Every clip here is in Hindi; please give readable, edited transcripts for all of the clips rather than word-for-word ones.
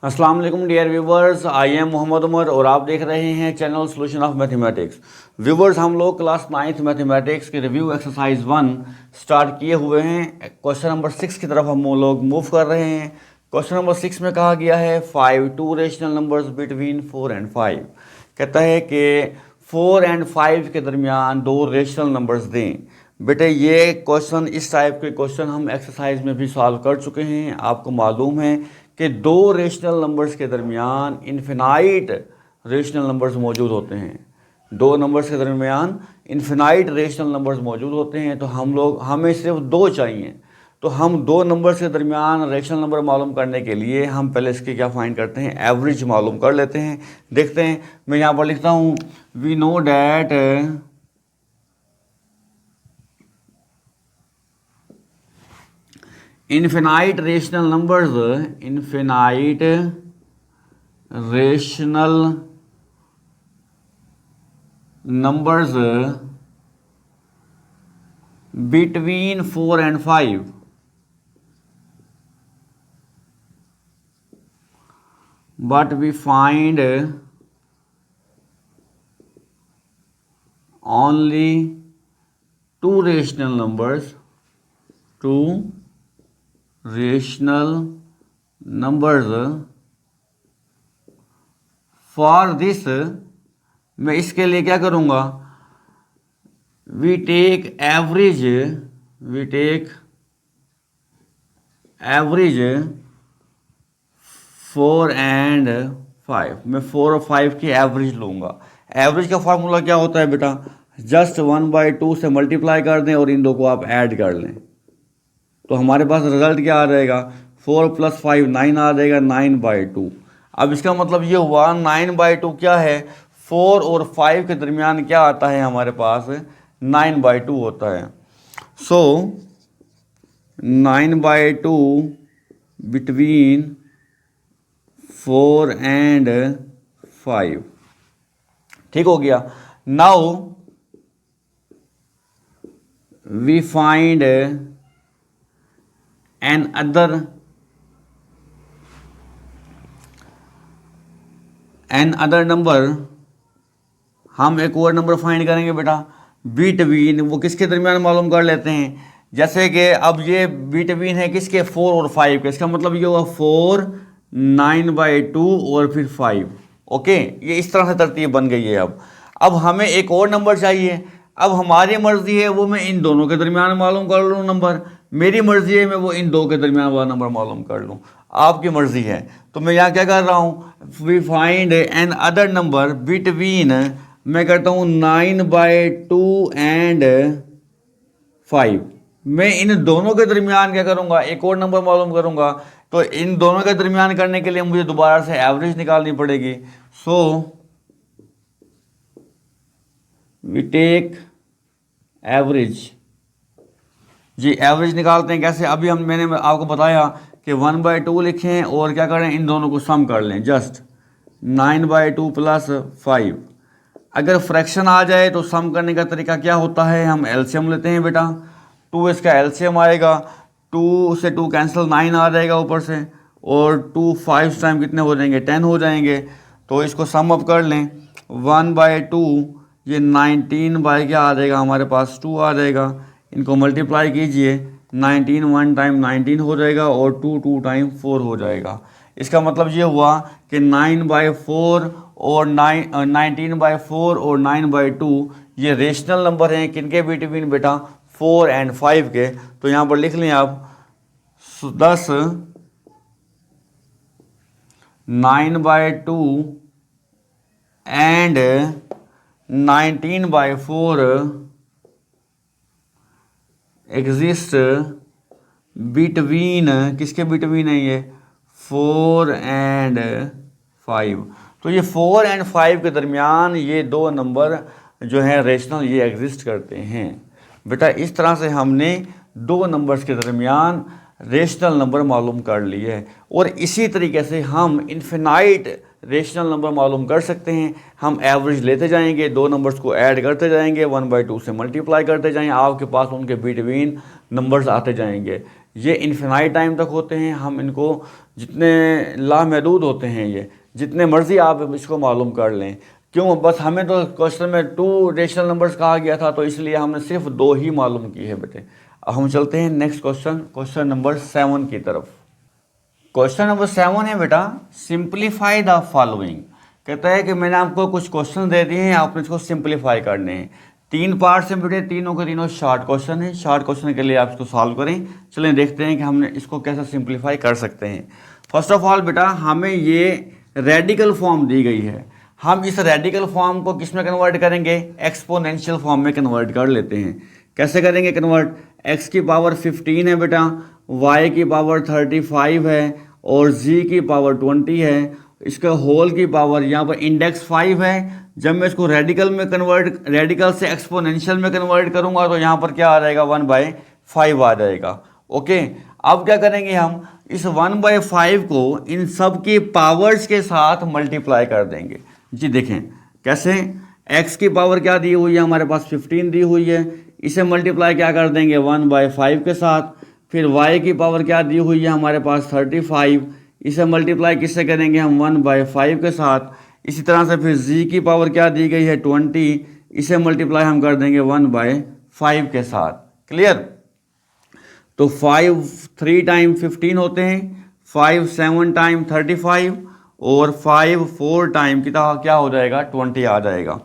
अस्सलाम वालेकुम डियर व्यूवर्स, आई एम मोहम्मद उमर और आप देख रहे हैं channel solution of mathematics. Viewers, हम लोग क्लास 9th मैथमेटिक्स के रिव्यू एक्सरसाइज 1 स्टार्ट किए हुए हैं। क्वेश्चन नंबर 6 की तरफ हम लोग मूव कर रहे हैं। क्वेश्चन नंबर 6 में कहा गया है 5 two rational numbers between 4 and 5। कहता है कि 4 एंड 5 के दरमियान दो रेशनल नंबर्स दें। बेटे ये क्वेश्चन, इस टाइप के क्वेश्चन हम एक्सरसाइज में भी सॉल्व कर चुके हैं। आपको मालूम है कि दो रेशनल नंबर्स के दरमियान इन्फिनाइट रेशनल नंबर्स मौजूद होते हैं। दो नंबर्स के दरमियान इन्फिनाइट रेशनल नंबर्स मौजूद होते हैं। तो हमें सिर्फ दो चाहिए। तो हम दो नंबर्स के दरमियान रेशनल नंबर मालूम करने के लिए हम पहले इसके क्या फाइंड करते हैं, एवरेज मालूम कर लेते हैं। देखते हैं, मैं यहाँ पर लिखता हूँ we know that infinite rational numbers between 4 and 5 but we find only two rational numbers for this। मैं इसके लिए क्या करूँगा, we take average 4 and 5। मैं 4 और 5 की एवरेज लूँगा। एवरेज का फार्मूला क्या होता है बेटा, जस्ट 1/2 से मल्टीप्लाई कर दें और इन दो को आप ऐड कर लें। तो हमारे पास रिजल्ट क्या आ जाएगा, 4 + 5 9 आ जाएगा, 9/2। अब इसका मतलब ये हुआ 9/2 क्या है, 4 और 5 के दरमियान क्या आता है हमारे पास, 9/2 होता है। So 9/2 between 4 and 5। ठीक हो गया। Now we find another number. हम एक और नंबर फाइंड करेंगे बेटा बिटवीन, वो किसके दरमियान मालूम कर लेते हैं। जैसे कि अब ये बिटवीन है किसके, 4 और 5 के। इसका मतलब ये हुआ 4 9/2 और फिर 5। ओके, ये इस तरह से तरतीब बन गई है। अब हमें एक और नंबर चाहिए। अब हमारी मर्जी है वो मैं इन दोनों के दरमियान मालूम कर लूँ नंबर, मेरी मर्जी है मैं वो इन दो के दरमियान वाला नंबर मालूम कर लूँ, आपकी मर्जी है। तो मैं यहाँ क्या कर रहा हूँ, we find another number between, मैं करता हूँ 9/2 and 5। मैं इन दोनों के दरमियान क्या करूँगा, एक और नंबर मालूम करूँगा। तो इन दोनों के दरमियान करने के लिए मुझे दोबारा से एवरेज निकालनी पड़ेगी। So we take average. जी एवरेज निकालते हैं कैसे, अभी मैंने आपको बताया कि 1/2 लिखें और क्या करें, इन दोनों को सम कर लें, जस्ट 9/2 + 5। अगर फ्रैक्शन आ जाए तो सम करने का तरीका क्या होता है, हम एलसीएम लेते हैं बेटा। 2 इसका एलसीएम आएगा, 2 से 2 कैंसिल, 9 आ जाएगा ऊपर से, और 2 5 टाइम कितने हो जाएंगे, 10 हो जाएंगे। तो इसको सम अप कर लें, 1/2 ये 19 बाई क्या आ जाएगा हमारे पास, 2 आ जाएगा। इनको मल्टीप्लाई कीजिए, 19 1 टाइम 19 हो जाएगा और 2 टाइम 4 हो जाएगा। इसका मतलब ये हुआ कि 9/4 और 19/4 और 9/2 ये रेशनल नंबर हैं किनके बिटवीन बेटा, 4 and 5 के। तो यहाँ पर लिख लें आप 10 9/2 and 19/4 एग्जिस्ट बिटवीन, किसके बिटवीन है ये, 4 and 5। तो ये 4 and 5 के दरमियान ये दो नंबर जो हैं रेशनल, ये एग्जिस्ट करते हैं बेटा। इस तरह से हमने दो नंबर्स के दरमियान रेशनल नंबर मालूम कर लिए है। और इसी तरीके से हम इन्फिनाइट रेशनल नंबर मालूम कर सकते हैं। हम एवरेज लेते जाएंगे, दो नंबर्स को ऐड करते जाएंगे, 1/2 से मल्टीप्लाई करते जाएंगे, आपके पास उनके बिटवीन नंबर्स आते जाएंगे। ये इन्फिनाइट टाइम तक होते हैं। हम इनको जितने लामहदूद होते हैं, ये जितने मर्ज़ी आप इसको मालूम कर लें। क्यों? बस हमें तो क्वेश्चन में 2 रेशनल नंबर्स कहा गया था, तो इसलिए हमने सिर्फ 2 ही मालूम की है बेटे। अब हम चलते हैं नेक्स्ट क्वेश्चन नंबर 7 की तरफ। क्वेश्चन नंबर 7 है बेटा, सिंप्लीफाई द फॉलोइंग। कहता है कि मैंने आपको कुछ क्वेश्चन दे दिए हैं, आपने इसको सिंप्लीफाई करने हैं। 3 पार्ट्स हैं बेटे, तीनों के तीनों शॉर्ट क्वेश्चन है। शॉर्ट क्वेश्चन के लिए आप इसको सॉल्व करें। चलें देखते हैं कि हमने इसको कैसे सिंप्लीफाई कर सकते हैं। फर्स्ट ऑफ ऑल बेटा, हमें ये रेडिकल फॉर्म दी गई है। हम इस रेडिकल फॉर्म को किस में कन्वर्ट करेंगे? एक्सपोनेंशियल फॉर्म में कन्वर्ट कर लेते हैं। कैसे करेंगे कन्वर्ट? x की पावर 15 है बेटा, y की पावर 35 है और z की पावर 20 है। इसका होल की पावर यहाँ पर इंडेक्स 5 है। जब मैं इसको रेडिकल से एक्सपोनेंशियल में कन्वर्ट करूँगा तो यहाँ पर क्या आ जाएगा? 1/5 आ जाएगा। ओके, अब क्या करेंगे? हम इस 1/5 को इन सब की पावर्स के साथ मल्टीप्लाई कर देंगे। जी देखें कैसे? x की पावर क्या दी हुई है? हमारे पास 15 दी हुई है। इसे मल्टीप्लाई क्या कर देंगे? 1/5 के साथ। फिर y की पावर क्या दी हुई है? हमारे पास 35। इसे मल्टीप्लाई किससे करेंगे? हम 1/5 के साथ। इसी तरह से फिर z की पावर क्या दी गई है? 20। इसे मल्टीप्लाई हम कर देंगे 1/5 के साथ। क्लियर? तो 5 3 टाइम 15 होते हैं, 5 7 टाइम 35 और 5 4 टाइम कितना क्या हो जाएगा? 20 आ जाएगा।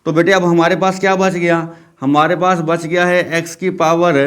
तो बेटे अब हमारे पास क्या बच गया? हमारे पास बच गया है x की पावर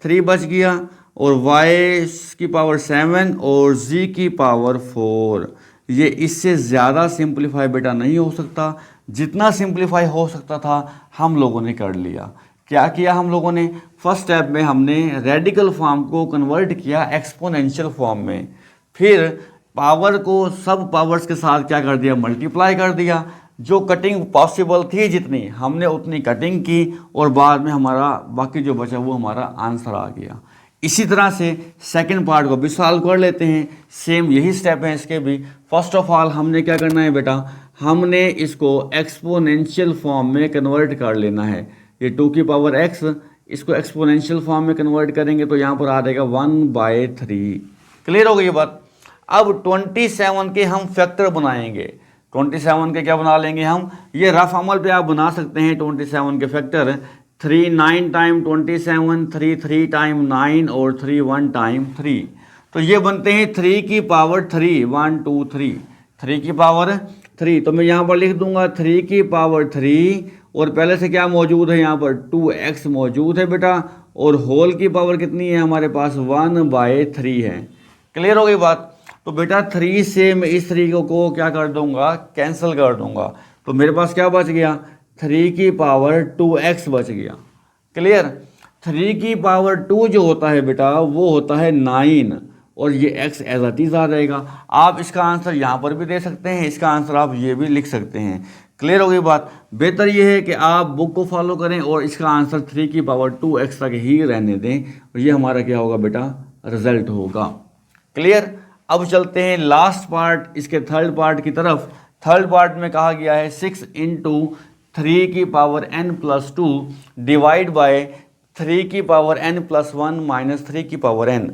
3 बच गया और y की पावर 7 और z की पावर 4। ये इससे ज़्यादा सिंप्लीफाई बेटा नहीं हो सकता। जितना सिंप्लीफाई हो सकता था हम लोगों ने कर लिया। क्या किया हम लोगों ने? फर्स्ट स्टेप में हमने रेडिकल फॉर्म को कन्वर्ट किया एक्सपोनेंशियल फॉर्म में। फिर पावर को सब पावर्स के साथ क्या कर दिया? मल्टीप्लाई कर दिया। जो कटिंग पॉसिबल थी जितनी, हमने उतनी कटिंग की और बाद में हमारा बाकी जो बचा वो हमारा आंसर आ गया। इसी तरह से सेकंड पार्ट को भी सॉल्व कर लेते हैं। सेम यही स्टेप है इसके भी। फर्स्ट ऑफ ऑल हमने क्या करना है बेटा? हमने इसको एक्सपोनेंशियल फॉर्म में कन्वर्ट कर लेना है। ये 2 की पावर x, इसको एक्सपोनेंशियल फॉर्म में कन्वर्ट करेंगे तो यहाँ पर आ जाएगा 1/3। क्लियर हो गई ये बात? अब 27 के हम फैक्टर बनाएंगे। 27 के क्या बना लेंगे हम? ये रफ अमल पे आप बना सकते हैं 27 के फैक्टर। 3 9 टाइम 27, 3 3 टाइम 9 और 3 1 टाइम 3। तो ये बनते हैं 3 की पावर 3, 1 2 3, 3 की पावर 3। तो मैं यहाँ पर लिख दूंगा 3 की पावर 3 और पहले से क्या मौजूद है? यहाँ पर 2x मौजूद है बेटा और होल की पावर कितनी है हमारे पास? 1/3 है। क्लियर हो गई बात? तो बेटा 3 से मैं इस 3 को क्या कर दूंगा? कैंसिल कर दूंगा। तो मेरे पास क्या बच गया? 3 की पावर 2x बच गया। क्लियर? 3 की पावर 2 जो होता है बेटा वो होता है 9 और ये x एज इट इज आ जाएगा। आप इसका आंसर यहाँ पर भी दे सकते हैं, इसका आंसर आप ये भी लिख सकते हैं। क्लियर हो गई बात? बेहतर ये है कि आप बुक को फॉलो करें और इसका आंसर 3 की पावर 2x तक ही रहने दें और ये हमारा क्या होगा बेटा? रिजल्ट होगा। क्लियर? अब चलते हैं लास्ट पार्ट, इसके थर्ड पार्ट की तरफ। थर्ड पार्ट में कहा गया है 6 × 3 की पावर n+2 डिवाइड बाय 3 की पावर n+1 माइनस 3 की पावर n।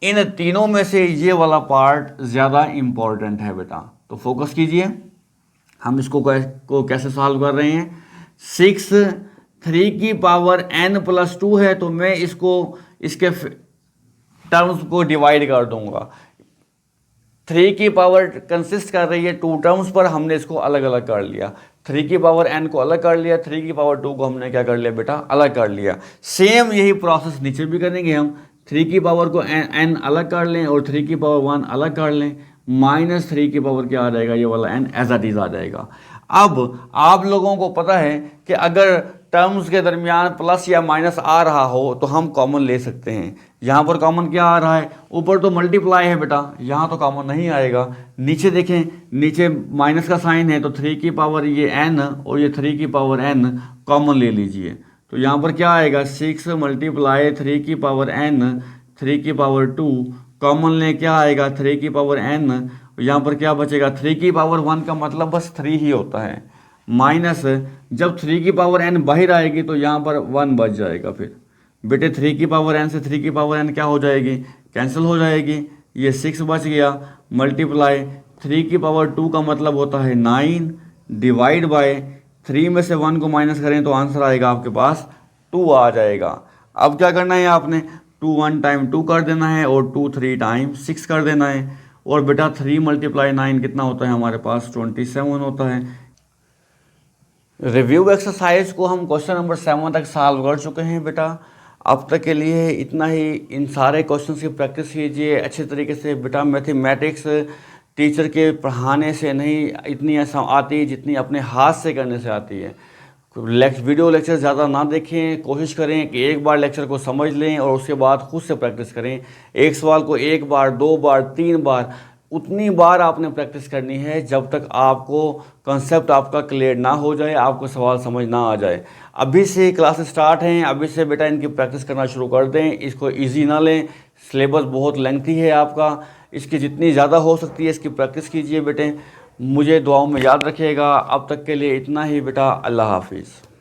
इन तीनों में से ये वाला पार्ट ज़्यादा इम्पॉर्टेंट है बेटा, तो फोकस कीजिए। हम इसको कैसे सॉल्व कर रहे हैं? 6 3 की पावर n+2 है तो मैं इसके टर्म्स को डिवाइड कर दूंगा। 3 की पावर कंसिस्ट कर रही है 2 टर्म्स पर, हमने इसको अलग अलग कर लिया। 3 की पावर n को अलग कर लिया, 3 की पावर 2 को हमने क्या कर लिया बेटा? अलग कर लिया। सेम यही प्रोसेस नीचे भी करेंगे हम। 3 की पावर को n अलग कर लें और 3 की पावर 1 अलग कर लें, माइनस 3 की पावर क्या आ जाएगा? ये वाला n एज इट इज आ जाएगा। अब आप लोगों को पता है कि अगर टर्म्स के दरमियान प्लस या माइनस आ रहा हो तो हम कॉमन ले सकते हैं। यहाँ पर कॉमन क्या आ रहा है? ऊपर तो मल्टीप्लाई है बेटा, यहाँ तो कॉमन नहीं आएगा। नीचे देखें, नीचे माइनस का साइन है तो 3 की पावर ये n और ये 3 की पावर n कॉमन ले लीजिए। तो यहाँ पर क्या आएगा? 6 × 3 की पावर n, 3 की पावर 2 कॉमन ले क्या आएगा? 3 की पावर n। यहाँ पर क्या बचेगा? 3 की पावर 1 का मतलब बस 3 ही होता है, माइनस जब 3 की पावर n बाहर आएगी तो यहाँ पर 1 बच जाएगा फिर। बेटे 3 की पावर n से 3 की पावर n क्या हो जाएगी, कैंसिल हो जाएगी। ये 6 बच गया, मल्टीप्लाई 3 की पावर 2 का मतलब होता है 9 डिवाइड बाय 3 में से 1 को माइनस करें तो आंसर आएगा आपके पास 2 आ जाएगा। अब क्या करना है आपने, 2 1 टाइम 2 कर देना है और 2 3 टाइम 6 कर देना है। और बेटा 3 मल्टीप्लाई 9 कितना होता है हमारे पास, 27 होता है। रिव्यू एक्सरसाइज को हम क्वेश्चन नंबर 7 तक सॉल्व कर चुके हैं बेटा। अब तक के लिए इतना ही। इन सारे क्वेश्चंस की प्रैक्टिस कीजिए अच्छे तरीके से बेटा। मैथमेटिक्स टीचर के पढ़ाने से नहीं इतनी आती जितनी अपने हाथ से करने से आती है। वीडियो लेक्चर ज़्यादा ना देखें, कोशिश करें कि एक बार लेक्चर को समझ लें और उसके बाद खुद से प्रैक्टिस करें। एक सवाल को 1 बार 2 बार 3 बार उतनी बार आपने प्रैक्टिस करनी है जब तक आपको कंसेप्ट आपका क्लियर ना हो जाए, आपको सवाल समझ ना आ जाए। अभी से क्लासेस स्टार्ट हैं, अभी से बेटा इनकी प्रैक्टिस करना शुरू कर दें। इसको इजी ना लें, सिलेबस बहुत लेंथी है आपका। इसकी जितनी ज़्यादा हो सकती है इसकी प्रैक्टिस कीजिए बेटे। मुझे दुआओं में याद रखिएगा। अब तक के लिए इतना ही बेटा। अल्लाह हाफिज़।